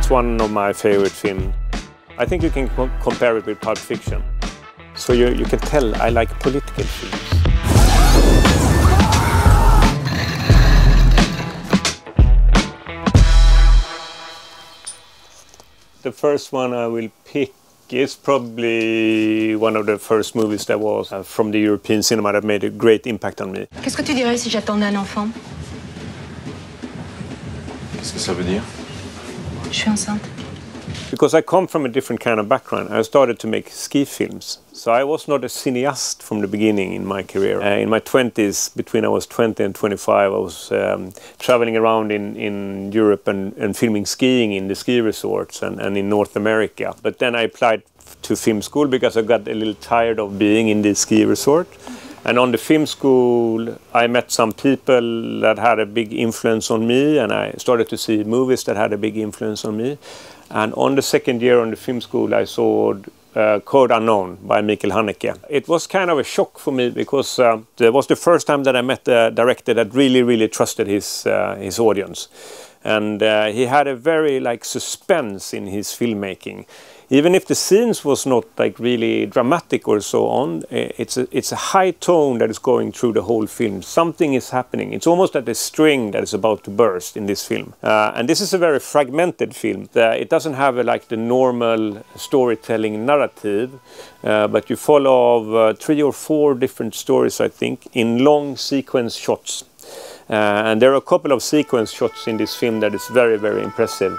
It's one of my favorite films. I think you can compare it with Pulp Fiction. So you can tell I like political films. The first one I will pick is probably one of the first movies that was from the European cinema that made a great impact on me. Qu'est-ce que tu dirais si j'attendais un enfant? Qu'est-ce que ça veut dire? Je suis enceinte. Because I come from a different kind of background, I started to make ski films. So I was not a cineast from the beginning in my career. In my 20s, between I was 20 and 25, I was traveling around in Europe and filming skiing in the ski resorts and in North America. But then I applied to film school because I got a little tired of being in the ski resort. And on the film school, I met some people that had a big influence on me, and I started to see movies that had a big influence on me. And on the second year on the film school, I saw Code Unknown by Mikael Haneke. It was kind of a shock for me because it was the first time that I met a director that really trusted his audience. And he had a very suspense in his filmmaking. Even if the scenes was not really dramatic or so on, it's a high tone that is going through the whole film. Something is happening. It's almost like a string that is about to burst in this film. And this is a very fragmented film. It doesn't have the normal storytelling narrative, but you follow 3 or 4 different stories, I think, in long sequence shots. And there are a couple of sequence shots in this film that is very impressive.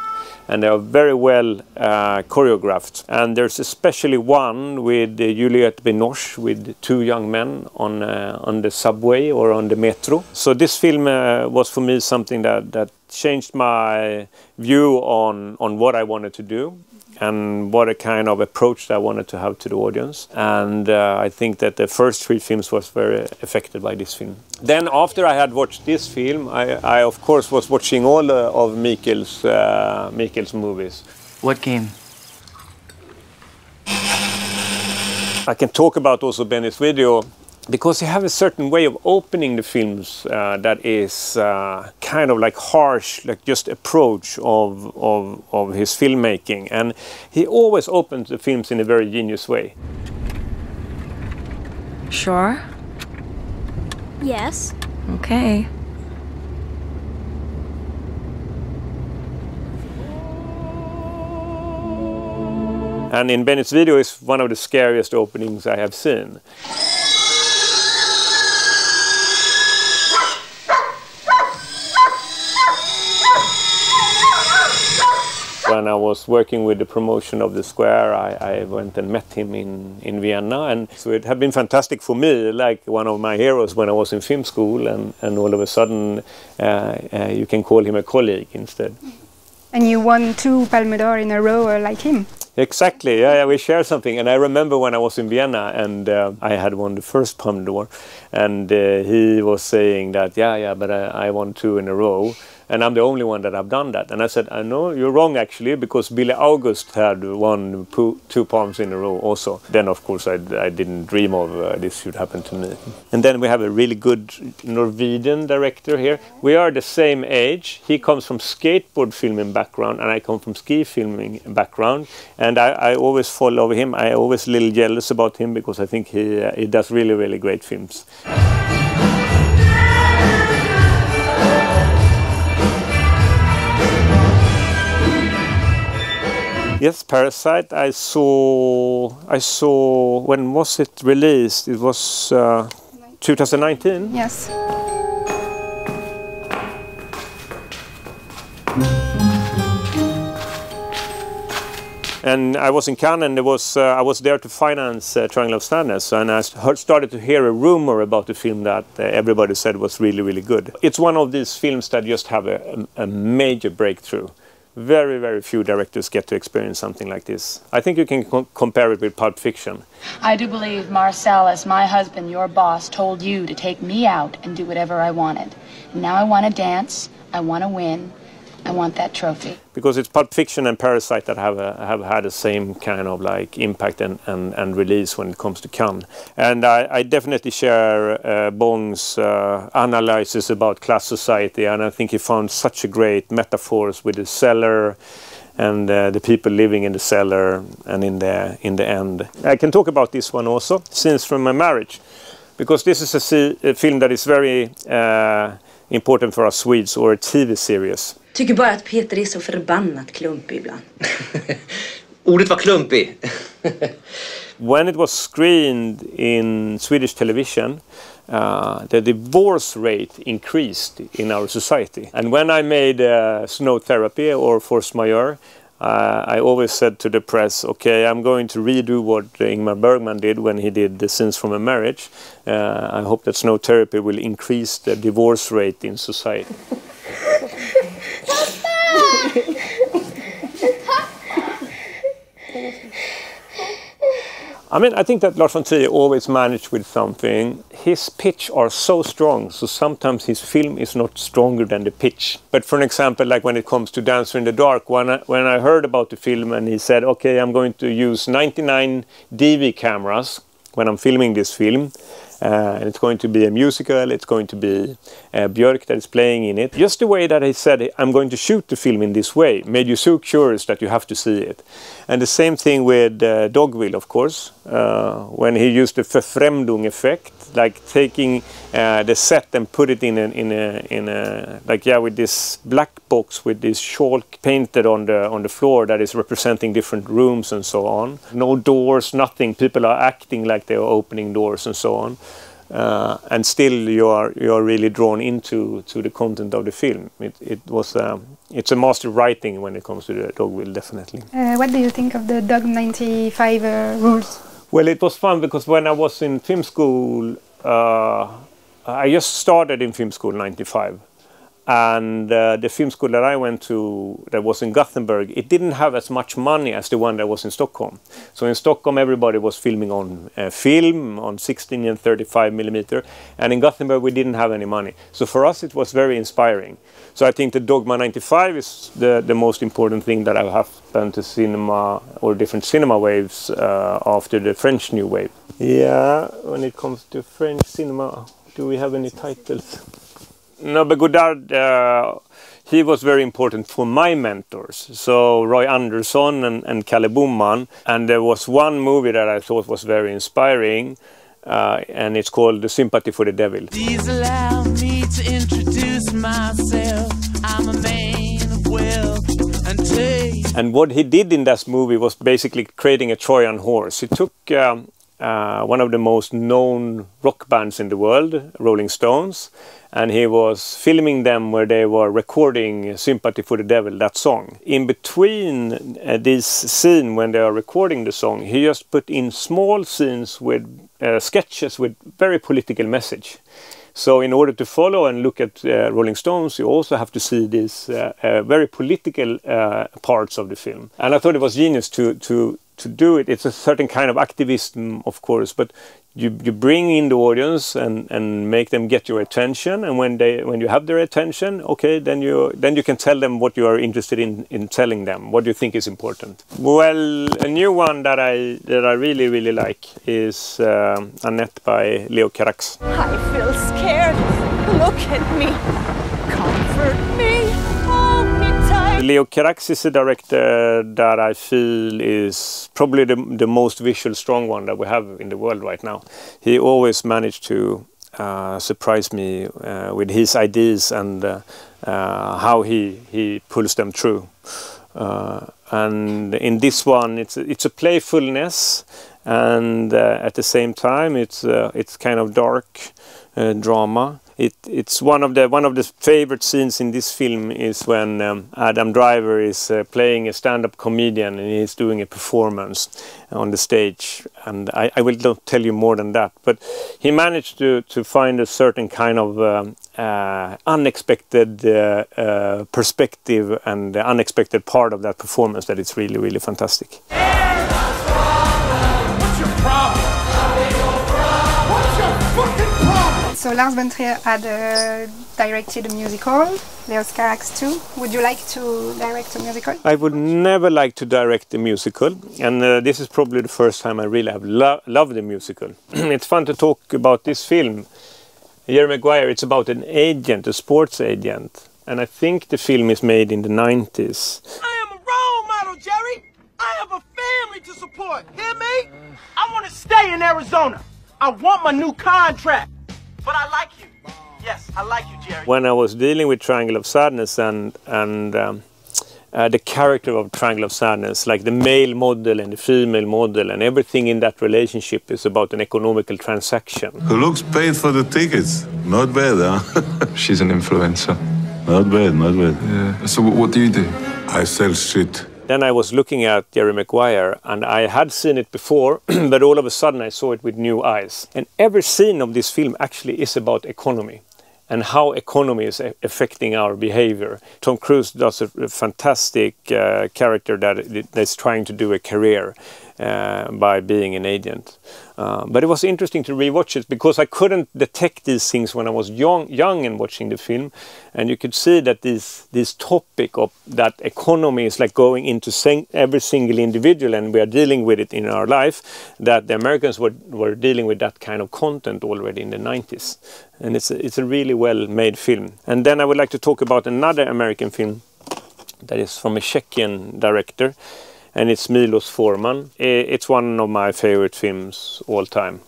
And they are very well choreographed. And there's especially one with Juliette Binoche with 2 young men on the subway or on the metro. So this film was for me something that changed my view on what I wanted to do and what a kind of approach that I wanted to have to the audience. And I think that the first 3 films was very affected by this film. Then after I had watched this film, I of course was watching all of Mikael's movies. What game? I can talk about also Benny's video because he has a certain way of opening the films that is kind of harsh, just approach of his filmmaking, and he always opens the films in a very genius way. Sure? Yes. Okay. And in Benny's video is one of the scariest openings I have seen. When I was working with the promotion of the square, I went and met him in Vienna, and so it had been fantastic for me, like one of my heroes when I was in film school, and all of a sudden you can call him a colleague instead. And you won 2 Palme d'Or in a row like him. Exactly, yeah, we share something. And I remember when I was in Vienna and I had won the first Palme d'Or, and he was saying that, but I won 2 in a row. And I'm the only one that have done that. And I said, I know you're wrong actually, because Billy August had won 2 palms in a row also. Then of course I didn't dream of this should happen to me. And then we have a really good Norwegian director here. We are the same age. He comes from skateboard filming background and I come from ski filming background. And I always follow him. I always a little jealous about him because I think he does really great films. Yes, Parasite. I saw. When was it released? It was 2019. Yes. And I was in Cannes, and I was there to finance Triangle of Sadness, and I started to hear a rumor about the film that everybody said was really good. It's one of these films that just have a major breakthrough. Very few directors get to experience something like this. I think you can compare it with Pulp Fiction. I do believe Marcellus, my husband, your boss, told you to take me out and do whatever I wanted. And now I want to dance, I want to win, I want that trophy. Because it's Pulp Fiction and Parasite that have had the same kind of impact and release when it comes to Cannes. And I definitely share Bong's analysis about class society, and I think he found such a great metaphors with the cellar the people living in the cellar, and in the end. I can talk about this one also, Scenes from a Marriage, because this is a film that is very important for us Swedes, or a TV series. Tycker bara att Peter är så förbannat klumpig ibland. Ordet var klumpig. When it was screened in Swedish television, the divorce rate increased in our society. And when I made snow therapy or force majeure, I always said to the press, okay, I'm going to redo what Ingmar Bergman did when he did The Scenes from a Marriage. I hope that snow therapy will increase the divorce rate in society. I mean, I think that Lars von Trier always managed with something. His pitch are so strong, so sometimes his film is not stronger than the pitch. But for an example, like when it comes to Dancer in the Dark, when I heard about the film and he said, okay, I'm going to use 99 DV cameras when I'm filming this film, and it's going to be a musical, it's going to be Björk that is playing in it. Just the way that he said, I'm going to shoot the film in this way, made you so curious that you have to see it. And the same thing with Dogville, of course, when he used the Verfremdung effect, like taking the set and put it in a like, yeah, with this black box with this chalk painted on the floor that is representing different rooms and so on. No doors, nothing. People are acting like they are opening doors and so on. And still you are really drawn into the content of the film. It's a master writing when it comes to the Dogville, definitely. What do you think of the Dog 95 rules? Well, it was fun because when I was in film school, I just started in film school in 95. And the film school that I went to, that was in Gothenburg, it didn't have as much money as the one that was in Stockholm. So in Stockholm, everybody was filming on film, on 16 and 35 millimeter. And in Gothenburg, we didn't have any money. So for us, it was very inspiring. So I think the Dogma 95 is the most important thing that have happened to cinema, or different cinema waves after the French New Wave. Yeah, when it comes to French cinema, do we have any titles? No, but Godard, he was very important for my mentors. So Roy Andersson and Kalle Boman. And there was one movie that I thought was very inspiring, and it's called The Sympathy for the Devil. Please allow me to introduce myself. I'm a man of wealth and taste. And what he did in that movie was basically creating a Trojan horse. He took one of the most known rock bands in the world, Rolling Stones, and he was filming them where they were recording Sympathy for the Devil, that song. In between this scene when they are recording the song, he just put in small scenes with sketches with very political message. So in order to follow and look at Rolling Stones, you also have to see these very political parts of the film. And I thought it was genius to do it. It's a certain kind of activism, of course, but you bring in the audience and make them get your attention, and when you have their attention, okay, then you can tell them what you are interested in telling them, what you think is important. Well, a new one that I really like is Annette by Leo Carax. I feel scared. Look at me. Comfort me. Hold me tight. Leo Carax is a director that I feel is probably the most visual strong one that we have in the world right now. He always managed to surprise me with his ideas and how he pulls them through. And in this one, it's a playfulness, and at the same time, it's kind of dark drama. It's one of the favorite scenes in this film is when Adam Driver is playing a stand-up comedian and he's doing a performance on the stage. And I will not tell you more than that, but he managed to find a certain kind of unexpected perspective and the unexpected part of that performance that is really, really fantastic. What's your problem? What's your fucking problem? So Lars von Trier had directed a musical, Leo Carax too. Would you like to direct a musical? I would never like to direct a musical, and this is probably the first time I really have loved a musical. It's fun to talk about this film. Jerry Maguire, it's about an agent, a sports agent, and I think the film is made in the 90s. I am a role airport. Hear me? I want to stay in Arizona. I want my new contract. But I like you. Yes, I like you, Jerry. When I was dealing with Triangle of Sadness and the character of Triangle of Sadness, like the male model and the female model, and everything in that relationship is about an economical transaction. Who looks paid for the tickets? Not bad, huh? She's an influencer. Not bad, not bad. Yeah. So what do you do? I sell shit. Then I was looking at Jerry Maguire, and I had seen it before, but all of a sudden I saw it with new eyes. And every scene of this film actually is about economy and how economy is affecting our behavior. Tom Cruise does a fantastic character that's trying to do a career by being an agent. But it was interesting to rewatch it because I couldn't detect these things when I was young and watching the film. And you could see that this topic of that economy is like going into every single individual, and we are dealing with it in our life, that the Americans were dealing with that kind of content already in the 90s. And it's a really well-made film. And then I would like to talk about another American film that is from a Czechian director, and it's Milos Forman. It's one of my favorite films all time.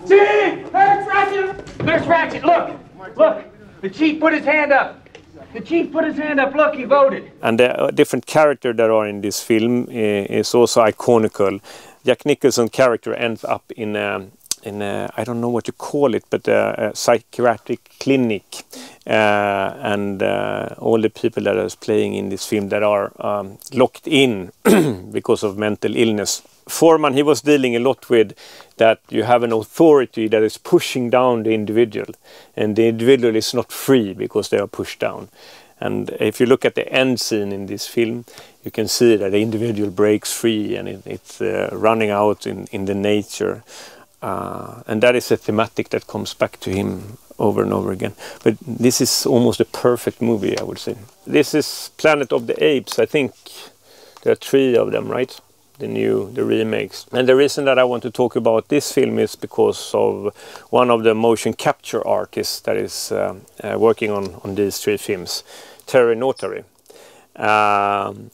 Chief! Nurse Ratchet! Nurse Ratchet, look! Look! The chief put his hand up. The chief put his hand up. Look, he voted. And the different characters that are in this film is also iconical. Jack Nicholson's character ends up in a I don't know what you call it, but a psychiatric clinic. And all the people that are playing in this film that are locked in because of mental illness. Foreman, he was dealing a lot with that you have an authority that is pushing down the individual, and the individual is not free because they are pushed down. And if you look at the end scene in this film, you can see that the individual breaks free, and it's running out in the nature. And that is a thematic that comes back to him over and over again. But this is almost a perfect movie, I would say. This is Planet of the Apes. I think there are 3 of them, right? The remakes. And the reason that I want to talk about this film is because of one of the motion capture artists that is working on these 3 films, Terry Notary. And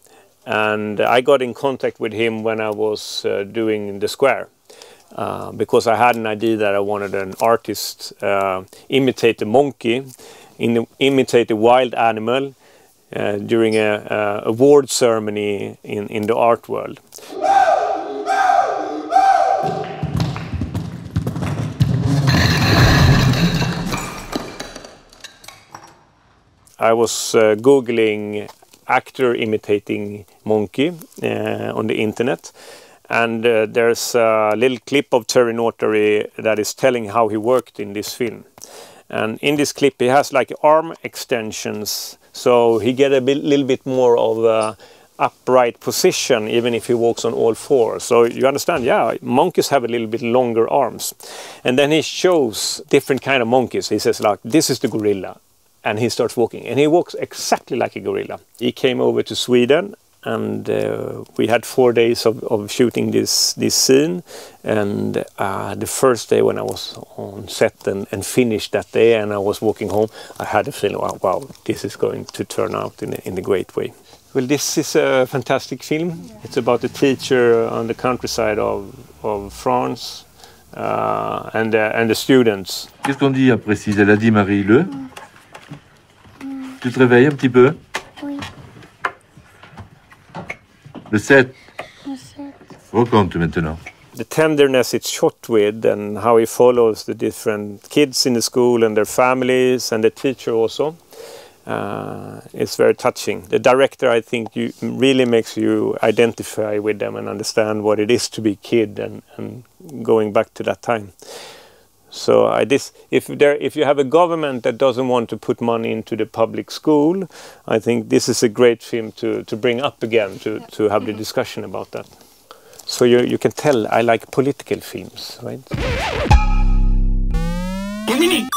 I got in contact with him when I was doing The Square. Because I had an idea that I wanted an artist imitate a monkey, imitate a wild animal during a award ceremony in the art world. I was Googling actor imitating monkey on the internet. And there's a little clip of Terry Notary that is telling how he worked in this film. And in this clip he has like arm extensions, so he get a little bit more of a upright position even if he walks on all 4. So you understand, yeah, monkeys have a little bit longer arms. And then he shows different kind of monkeys. He says like, this is the gorilla. And he starts walking, and he walks exactly like a gorilla. He came over to Sweden, and we had 4 days of shooting this scene. And the first day when I was on set and finished that day and I was walking home, I had a feeling, wow, this is going to turn out in a great way. Well, this is a fantastic film. Yeah. It's about a teacher on the countryside of France and the students. Qu'est-ce qu'on dit après 6? Elle a dit Marie, le? Tu te réveilles un petit peu? Oui. Le 7. Le 7. Recompte maintenant. The tenderness it's shot with, and how he follows the different kids in the school and their families and the teacher also, it's very touching. The director, I think, really makes you identify with them and understand what it is to be a kid and going back to that time. So if you have a government that doesn't want to put money into the public school, I think this is a great film to bring up again, to have the discussion about that. So you can tell I like political films, right? Konbini!